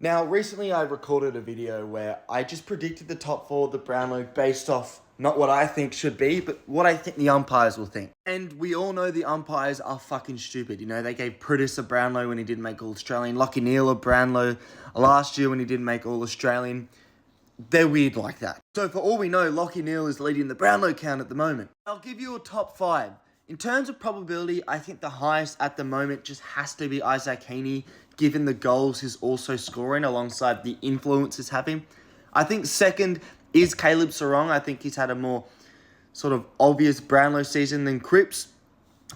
Now, recently I recorded a video where I just predicted the top four of the Brownlow based off not what I think should be, but what I think the umpires will think. And we all know the umpires are fucking stupid. You know, they gave Pritis a Brownlow when he didn't make All-Australian, Lachie Neale a Brownlow last year when he didn't make All-Australian. They're weird like that. So for all we know, Lachie Neale is leading the Brownlow count at the moment. I'll give you a top five. In terms of probability, I think the highest at the moment just has to be Isaac Heaney, given the goals he's also scoring alongside the influence he's having. I think second is Caleb Serong. I think he's had a more sort of obvious Brownlow season than Cripps.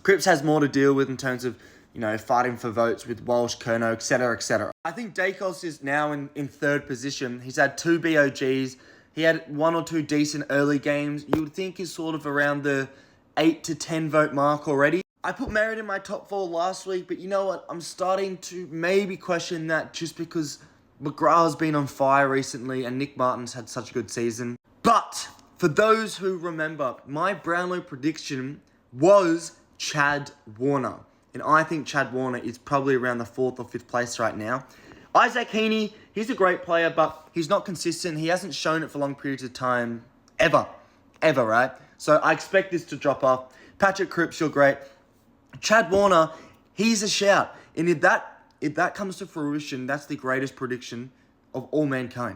Cripps has more to deal with in terms of, you know, fighting for votes with Walsh, Curnow, etc., etc. I think Dacos is now in third position. He's had 2 BOGs. He had 1 or 2 decent early games. You would think he's sort of around the 8 to 10 vote mark already. I put Merritt in my top 4 last week, but you know what? I'm starting to maybe question that just because McGrath's been on fire recently and Nick Martin's had such a good season. But for those who remember, my Brownlow prediction was Chad Warner. And I think Chad Warner is probably around the 4th or 5th place right now. Isaac Heaney, he's a great player, but he's not consistent. He hasn't shown it for long periods of time, ever, right? So I expect this to drop off. Patrick Cripps, you're great. Chad Warner, he's a shout. And if that comes to fruition, that's the greatest prediction of all mankind.